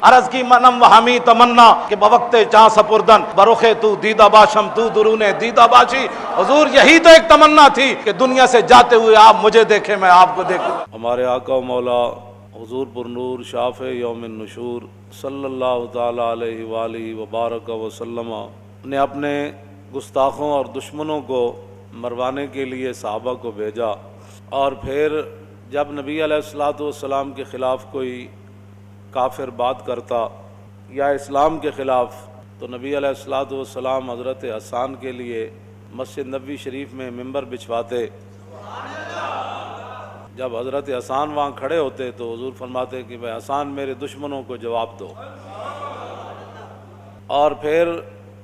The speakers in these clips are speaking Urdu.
عرض کی منم و ہمی تمنا کہ بوقت چاں سپردن برخے تو دیدہ باشم تو درون دیدہ باشی۔ حضور یہی تو ایک تمنا تھی کہ دنیا سے جاتے ہوئے آپ مجھے دیکھیں، میں آپ کو دیکھوں۔ ہمارے آقا و مولا حضور پر نور شافع یوم النشور صلی اللہ تعالی علیہ وآلہ وبارک وسلم نے اپنے گستاخوں اور دشمنوں کو مروانے کے لیے صحابہ کو بھیجا، اور پھر جب نبی علیہ الصلوۃ والسلام کے خلاف کوئی کافر بات کرتا یا اسلام کے خلاف، تو نبی علیہ الصلوۃ والسلام حضرت حسان کے لیے مسجد نبوی شریف میں ممبر بچھواتے۔ جب حضرت حسان وہاں کھڑے ہوتے تو حضور فرماتے کہ بھائی حسان میرے دشمنوں کو جواب دو، اور پھر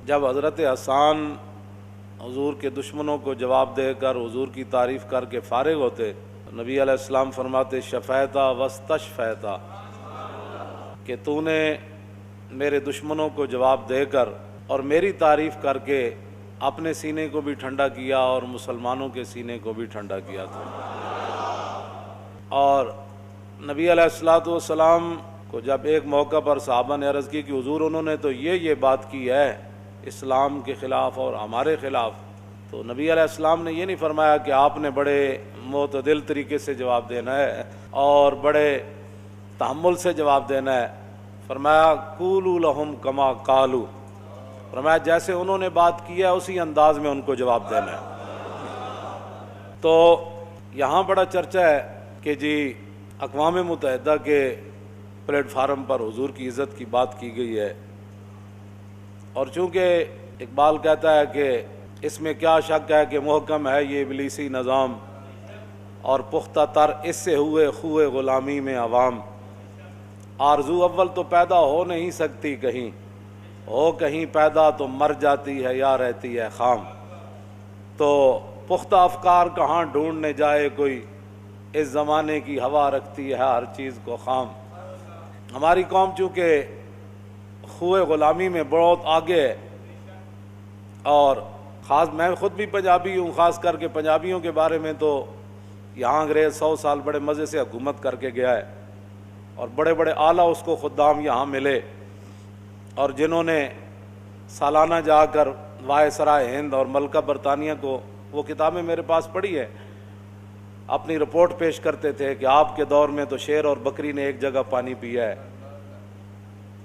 جب حضرت حسان حضور کے دشمنوں کو جواب دے کر حضور کی تعریف کر کے فارغ ہوتے، نبی علیہ السلام فرماتے شفیتا وستشفیتا، کہ تو نے میرے دشمنوں کو جواب دے کر اور میری تعریف کر کے اپنے سینے کو بھی ٹھنڈا کیا اور مسلمانوں کے سینے کو بھی ٹھنڈا کیا تھا۔ اور نبی علیہ الصلوۃ والسلام کو جب ایک موقع پر صحابہ نے عرض کی کہ حضور انہوں نے تو یہ بات کی ہے اسلام کے خلاف اور ہمارے خلاف، تو نبی علیہ السلام نے یہ نہیں فرمایا کہ آپ نے بڑے معتدل طریقے سے جواب دینا ہے اور بڑے تحمل سے جواب دینا ہے، فرمایا قولوا لہم کما قالوا، فرمایا جیسے انہوں نے بات کی ہے اسی انداز میں ان کو جواب دینا ہے۔ تو یہاں بڑا چرچا ہے کہ جی اقوام متحدہ کے پلیٹ فارم پر حضور کی عزت کی بات کی گئی ہے، اور چونکہ اقبال کہتا ہے کہ اس میں کیا شک ہے کہ محکم ہے یہ ابلیسی نظام، اور پختہ تر اس سے ہوئے خوئے غلامی میں عوام، آرزو اول تو پیدا ہو نہیں سکتی کہیں، ہو کہیں پیدا تو مر جاتی ہے یا رہتی ہے خام، تو پختہ افکار کہاں ڈھونڈنے جائے کوئی، اس زمانے کی ہوا رکھتی ہے ہر چیز کو خام۔ ہماری قوم چونکہ خوئے غلامی میں بہت آگے ہے، اور خاص میں خود بھی پنجابی ہوں، خاص کر کے پنجابیوں کے بارے میں تو یہاں انگریز 100 سال بڑے مزے سے حکومت کر کے گیا ہے، اور بڑے بڑے اعلیٰ اس کو خدام یہاں ملے، اور جنہوں نے سالانہ جا کر وائسرائے ہند اور ملکہ برطانیہ کو، وہ کتابیں میرے پاس پڑھی ہے، اپنی رپورٹ پیش کرتے تھے کہ آپ کے دور میں تو شیر اور بکری نے ایک جگہ پانی پیا ہے،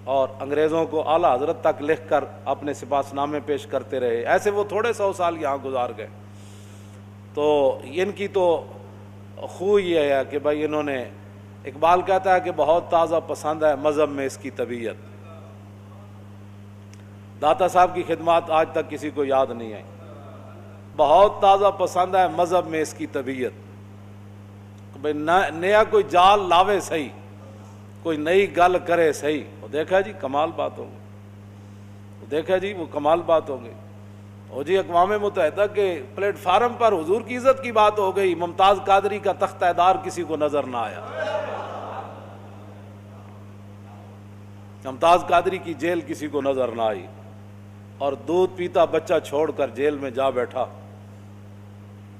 اور انگریزوں کو اعلیٰ حضرت تک لکھ کر اپنے سپاس نامے پیش کرتے رہے، ایسے وہ تھوڑے 100 سال یہاں گزار گئے۔ تو ان کی تو خو یہ ہے کہ بھائی انہوں نے، اقبال کہتا ہے کہ بہت تازہ پسند ہے مذہب میں اس کی طبیعت، داتا صاحب کی خدمات آج تک کسی کو یاد نہیں آئی، بہت تازہ پسند ہے مذہب میں اس کی طبیعت، بھائی نیا کوئی جال لاوے صحیح، کوئی نئی گل کرے صحیح، وہ دیکھا جی کمال بات ہوگی، وہ دیکھا جی وہ کمال بات ہوگی۔ اور جی اقوام متحدہ کے پلیٹ فارم پر حضور کی عزت کی بات ہو گئی، ممتاز قادری کا تختہ دار کسی کو نظر نہ آیا، ممتاز قادری کی جیل کسی کو نظر نہ آئی، اور دودھ پیتا بچہ چھوڑ کر جیل میں جا بیٹھا،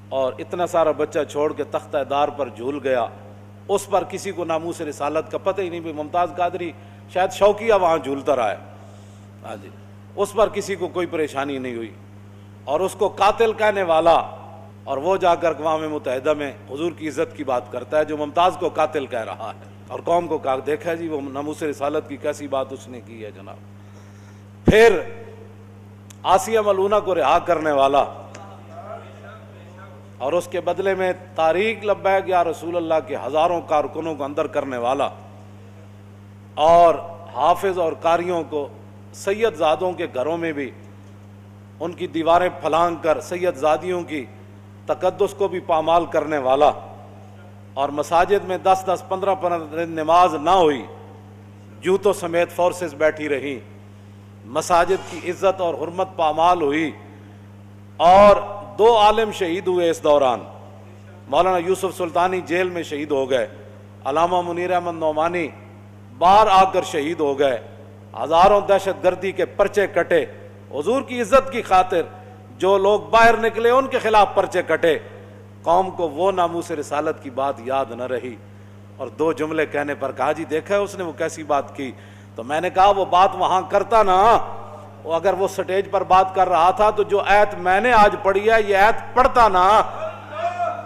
اور اتنا سارا بچہ چھوڑ کے تختہ دار پر جھول گیا، اس پر کسی کو ناموس رسالت کا پتہ ہی نہیں، بھی ممتاز قادری شاید شوقیہ وہاں جھولتا رہا ہے، ہاں جی، اس پر کسی کو کوئی پریشانی نہیں ہوئی، اور اس کو قاتل کہنے والا، اور وہ جا کر اقوام متحدہ میں حضور کی عزت کی بات کرتا ہے جو ممتاز کو قاتل کہہ رہا ہے، اور قوم کو کہا دیکھا جی وہ ناموس رسالت کی کیسی بات اس نے کی ہے جناب۔ پھر آسیہ ملونہ کو رہا کرنے والا، اور اس کے بدلے میں تاریخ لبیک یا رسول اللہ کے ہزاروں کارکنوں کو اندر کرنے والا، اور حافظ اور قاریوں کو سید زادوں کے گھروں میں بھی ان کی دیواریں پھلانگ کر سید زادیوں کی تقدس کو بھی پامال کرنے والا، اور مساجد میں 10-10 15 نماز نہ ہوئی، جوتوں سمیت فورسز بیٹھی رہی، مساجد کی عزت اور حرمت پامال ہوئی، اور 2 عالم شہید ہوئے اس دوران، مولانا یوسف سلطانی جیل میں شہید ہو گئے، علامہ منیر احمد نعمانی باہر آ کر شہید ہو گئے، ہزاروں دہشت گردی کے پرچے کٹے، حضور کی عزت کی خاطر جو لوگ باہر نکلے ان کے خلاف پرچے کٹے، قوم کو وہ ناموس رسالت کی بات یاد نہ رہی، اور 2 جملے کہنے پر کہا جی دیکھا ہے اس نے وہ کیسی بات کی، تو میں نے کہا وہ بات وہاں کرتا نا، وہ اگر وہ سٹیج پر بات کر رہا تھا تو جو آیت میں نے آج پڑھی ہے یہ آیت پڑھتا نا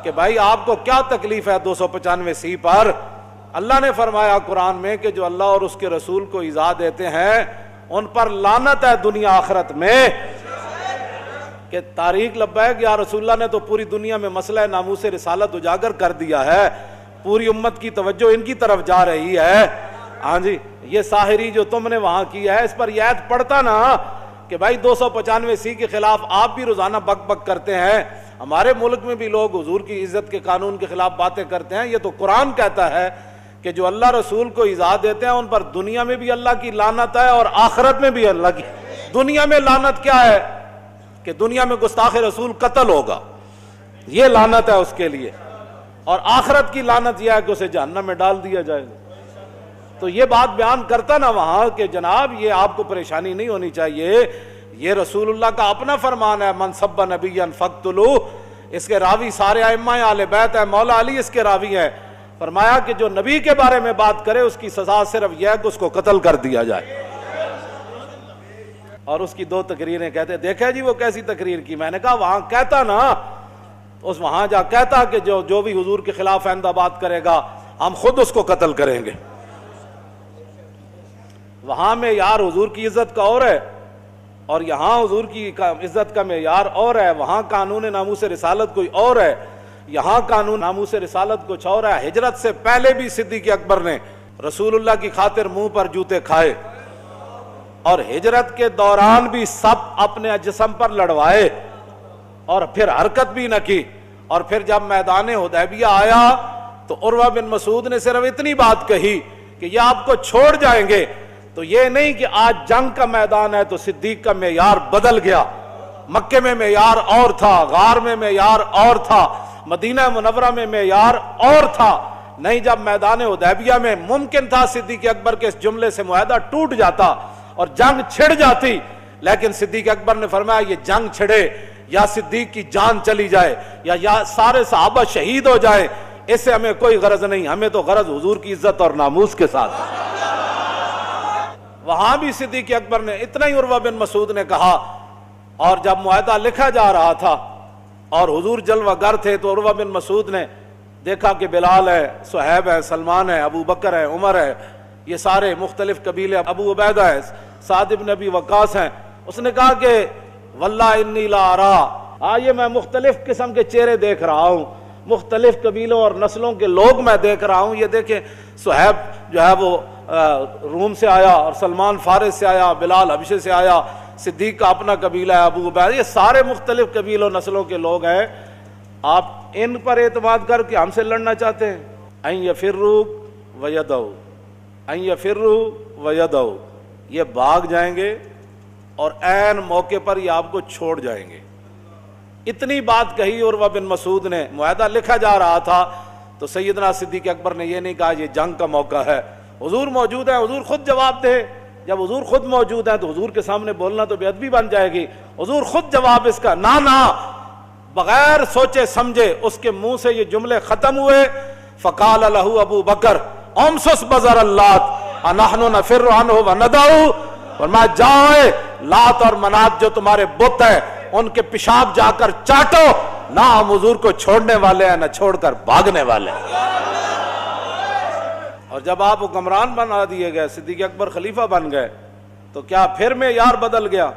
کہ بھائی آپ کو کیا تکلیف ہے 295 پر۔ اللہ نے فرمایا قرآن میں کہ جو اللہ اور اس کے رسول کو ایذا دیتے ہیں ان پر لعنت ہے دنیا آخرت میں۔ کہ تاریخ لبیک یا رسول اللہ نے تو پوری دنیا میں مسئلہ ناموس رسالت اجاگر کر دیا ہے، پوری امت کی توجہ ان کی طرف جا رہی ہے۔ ہاں جی، یہ ساحری جو تم نے وہاں کیا ہے اس پر یہ آیت پڑھتا نا کہ بھائی 295 کے خلاف آپ بھی روزانہ بک بک کرتے ہیں، ہمارے ملک میں بھی لوگ حضور کی عزت کے قانون کے خلاف باتیں کرتے ہیں۔ یہ تو قرآن کہتا ہے کہ جو اللہ رسول کو ایذا دیتے ہیں ان پر دنیا میں بھی اللہ کی لعنت ہے اور آخرت میں بھی اللہ کی۔ دنیا میں لعنت کیا ہے کہ دنیا میں گستاخ رسول قتل ہوگا، یہ لعنت ہے اس کے لیے، اور آخرت کی لعنت یہ ہے کہ اسے جہنم میں ڈال دیا جائے گا۔ تو یہ بات بیان کرتا نا وہاں کہ جناب یہ آپ کو پریشانی نہیں ہونی چاہیے، یہ رسول اللہ کا اپنا فرمان ہے، من سب نبیا فاقتلوہ۔ اس کے راوی سارے ائمہ اہل بیت ہے، مولا علی اس کے راوی ہیں۔ فرمایا کہ جو نبی کے بارے میں بات کرے اس کی سزا صرف یہ ہے کہ اس کو قتل کر دیا جائے۔ اور اس کی 2 تقریریں کہتے دیکھا جی وہ کیسی تقریر کی۔ میں نے کہا وہاں کہتا نا، اس وہاں جا کہتا کہ جو بھی حضور کے خلاف آئندہ بات کرے گا ہم خود اس کو قتل کریں گے۔ وہاں میں یار حضور کی عزت کا اور ہے اور یہاں حضور کی عزت کا معیار اور ہے۔ وہاں قانون ناموس رسالت کوئی اور ہے، یہاں قانون ناموس رسالت کچھ اور ہے۔ ہجرت سے پہلے بھی صدیق اکبر نے رسول اللہ کی خاطر منہ پر جوتے کھائے، اور ہجرت کے دوران بھی سب اپنے جسم پر لڑوائے اور پھر حرکت بھی نہ کی۔ اور پھر جب میدان حدیبیہ آیا تو عروہ بن مسعود نے صرف اتنی بات کہی کہ یہ آپ کو چھوڑ جائیں گے۔ تو یہ نہیں کہ آج جنگ کا میدان ہے تو صدیق کا معیار بدل گیا، مکے میں معیار اور تھا، غار میں معیار اور تھا، مدینہ منورہ میں معیار اور تھا۔ نہیں، جب میدان حدیبیہ میں ممکن تھا صدیق اکبر کے اس جملے سے معاہدہ ٹوٹ جاتا اور جنگ چھڑ جاتی، لیکن صدیق اکبر نے فرمایا یہ جنگ چھڑے یا صدیق کی جان چلی جائے یا سارے صحابہ شہید ہو جائیں، اس سے ہمیں کوئی غرض نہیں، ہمیں تو غرض حضور کی عزت اور ناموس کے ساتھ۔ وہاں بھی صدیق اکبر نے اتنا ہی عروہ بن مسعود نے کہا، اور جب معاہدہ لکھا جا رہا تھا اور حضور جلوہ گر تھے تو عروہ بن مسعود نے دیکھا کہ بلال ہے، صہیب ہے، سلمان ہے، ابو بکر ہے، عمر ہے، یہ سارے مختلف قبیلے، ابو عبیدہ ہے، سعد بن ابی وقاص ہیں۔ اس نے کہا کہ واللہ انی لا ارا، یہ میں مختلف قسم کے چہرے دیکھ رہا ہوں، مختلف قبیلوں اور نسلوں کے لوگ میں دیکھ رہا ہوں۔ یہ دیکھیں صہیب جو ہے وہ روم سے آیا، اور سلمان فارس سے آیا، بلال حبشے سے آیا، صدیق کا اپنا قبیلہ ہے، ابو عبیدہ، یہ سارے مختلف قبیلوں نسلوں کے لوگ ہیں۔ آپ ان پر اعتماد کر کے ہم سے لڑنا چاہتے ہیں؟ ان یفروک ویدعو، ان یفروا ویدعو، یہ بھاگ جائیں گے اور عین موقع پر یہ آپ کو چھوڑ جائیں گے۔ اتنی بات کہی عروہ بن مسعود نے، معاہدہ لکھا جا رہا تھا تو سیدنا صدیق اکبر نے یہ نہیں کہا یہ جنگ کا موقع ہے، حضور موجود ہے، حضور خود جواب دے۔ جب حضور خود موجود ہے تو حضور کے سامنے بولنا تو بے ادبی بن جائے گی، حضور خود جواب اس کا نہ بغیر سوچے سمجھے اس کے منہ سے یہ جملے ختم ہوئے۔ فقال له ابو بکر امسس بزر اللات انحن نفر عنہ وندعو، فرمایا جائے لات اور منات جو تمہارے بت ہیں ان کے پیشاب جا کر چاٹو، نہ ہم حضور کو چھوڑنے والے ہیں نہ چھوڑ کر بھاگنے والے ہیں۔ اور جب آپ حکمران بنا دیے گئے، صدیق اکبر خلیفہ بن گئے، تو کیا پھر معیار بدل گیا؟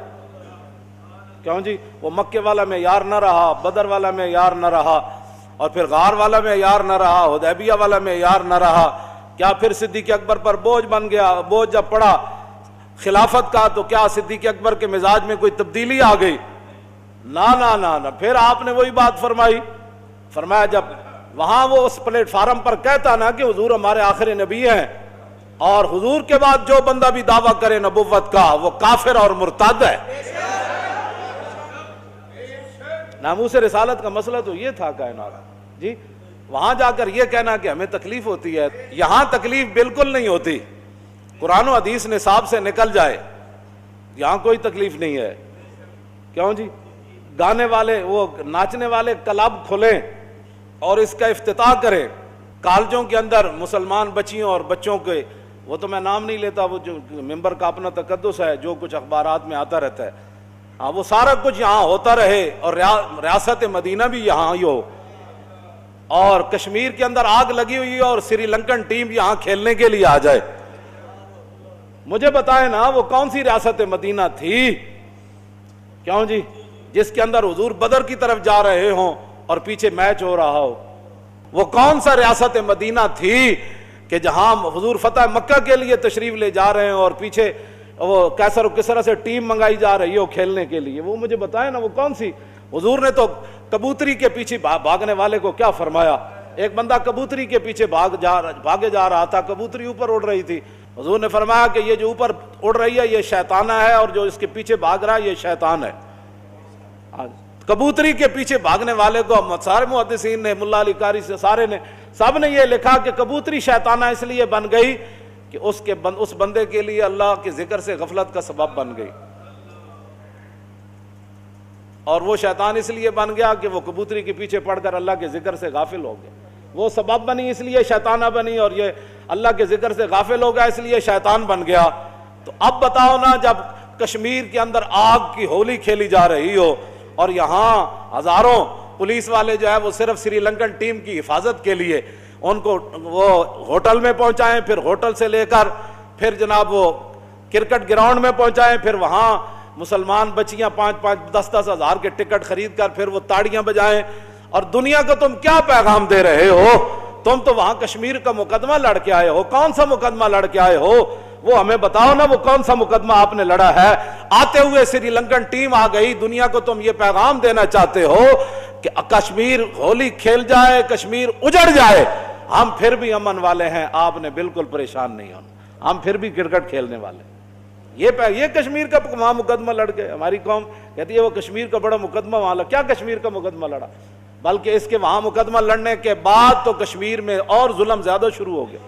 کیوں جی؟ وہ مکے والا معیار نہ رہا، بدر والا معیار نہ رہا، اور پھر غار والا معیار نہ رہا، حدیبیہ والا معیار نہ رہا، کیا پھر صدیق اکبر پر بوجھ بن گیا؟ بوجھ جب پڑا خلافت کا تو کیا صدیق اکبر کے مزاج میں کوئی تبدیلی آ گئی؟ نہ پھر آپ نے وہی بات فرمائی۔ فرمایا جب وہاں وہ اس پلیٹ فارم پر کہتا نا کہ حضور ہمارے آخری نبی ہیں، اور حضور کے بعد جو بندہ بھی دعویٰ کرے نبوت کا وہ کافر اور مرتد ہے۔ ناموس رسالت کا مسئلہ تو یہ تھا کائنات جی۔ وہاں جا کر یہ کہنا کہ ہمیں تکلیف ہوتی ہے، یہاں تکلیف بالکل نہیں ہوتی، قرآن و حدیث نصاب سے نکل جائے، یہاں کوئی تکلیف نہیں ہے۔ کیوں جی؟ گانے والے، وہ ناچنے والے کلب کھلیں اور اس کا افتتاح کریں، کالجوں کے اندر مسلمان بچیوں اور بچوں کے وہ تو میں نام نہیں لیتا، وہ جو ممبر کا اپنا تقدس ہے، جو کچھ اخبارات میں آتا رہتا ہے، ہاں وہ سارا کچھ یہاں ہوتا رہے اور ریاست مدینہ بھی یہاں ہی ہو، اور کشمیر کے اندر آگ لگی ہوئی ہے اور سری لنکن ٹیم یہاں کھیلنے کے لیے آ جائے۔ مجھے بتائیں نا وہ کون سی ریاست مدینہ تھی، کیوں جی، جس کے اندر حضور بدر کی طرف جا رہے ہوں اور پیچھے میچ ہو رہا ہو؟ وہ کون سا ریاست مدینہ تھی کہ جہاں حضور فتح مکہ کے لیے تشریف لے جا رہے ہیں اور پیچھے وہ کیسر و کسرا سے ٹیم منگائی جا رہی ہو کھیلنے کے لیے؟ وہ مجھے بتائیں نا وہ کون سی۔ حضور نے تو کبوتری کے پیچھے بھاگنے والے کو کیا فرمایا؟ ایک بندہ کبوتری کے پیچھے بھاگے جا رہا تھا، کبوتری اوپر اڑ رہی تھی، حضور نے فرمایا کہ یہ جو اوپر اڑ رہی ہے یہ شیطانہ ہے، اور جو اس کے پیچھے بھاگ رہا ہے یہ شیطان ہے۔ کبوتری کے پیچھے بھاگنے والے کو سارے محدثین نے، ملا علی قاری سے سارے نے، سب نے یہ لکھا کہ کبوتری شیطانہ اس لیے بن گئی کہ اس بندے کے لیے اللہ کے ذکر سے غفلت کا سبب بن گئی، اور وہ شیطان اس لیے بن گیا کہ وہ کبوتری کے پیچھے پڑ کر اللہ کے ذکر سے غافل ہو گیا۔ وہ سبب بنی اس لیے شیطانہ بنی، اور یہ اللہ کے ذکر سے غافل ہو گیا اس لیے شیطان بن گیا۔ تو اب بتاؤ نا، جب کشمیر کے اندر آگ کی ہولی کھیلی جا رہی ہو اور یہاں ہزاروں پولیس والے جو ہے وہ صرف سری لنکن ٹیم کی حفاظت کے لیے ان کو وہ ہوٹل میں پہنچائیں، پھر ہوٹل سے لے کر پھر جناب وہ کرکٹ گراؤنڈ میں پہنچائیں، پھر وہاں مسلمان بچیاں 5-10 ہزار کے ٹکٹ خرید کر پھر وہ تاڑیاں بجائیں، اور دنیا کو تم کیا پیغام دے رہے ہو؟ تم تو وہاں کشمیر کا مقدمہ لڑ کے آئے ہو، کون سا مقدمہ لڑ کے آئے ہو؟ وہ ہمیں بتاؤ نا، وہ کون سا مقدمہ آپ نے لڑا ہے؟ آتے ہوئے سری لنکن ٹیم آ گئی، دنیا کو تم یہ پیغام دینا چاہتے ہو کہ کشمیر ہولی کھیل جائے، کشمیر اجڑ جائے، ہم پھر بھی امن والے ہیں، آپ نے بالکل پریشان نہیں ہونا، ہم پھر بھی کرکٹ کھیلنے والے ہیں۔ یہ کشمیر کا وہاں مقدمہ لڑ گئے۔ ہماری قوم کہتی ہے وہ کشمیر کا بڑا مقدمہ وہاں لڑا، کیا کشمیر کا مقدمہ لڑا؟ بلکہ اس کے وہاں مقدمہ لڑنے کے بعد تو کشمیر میں اور ظلم زیادہ شروع ہو گیا۔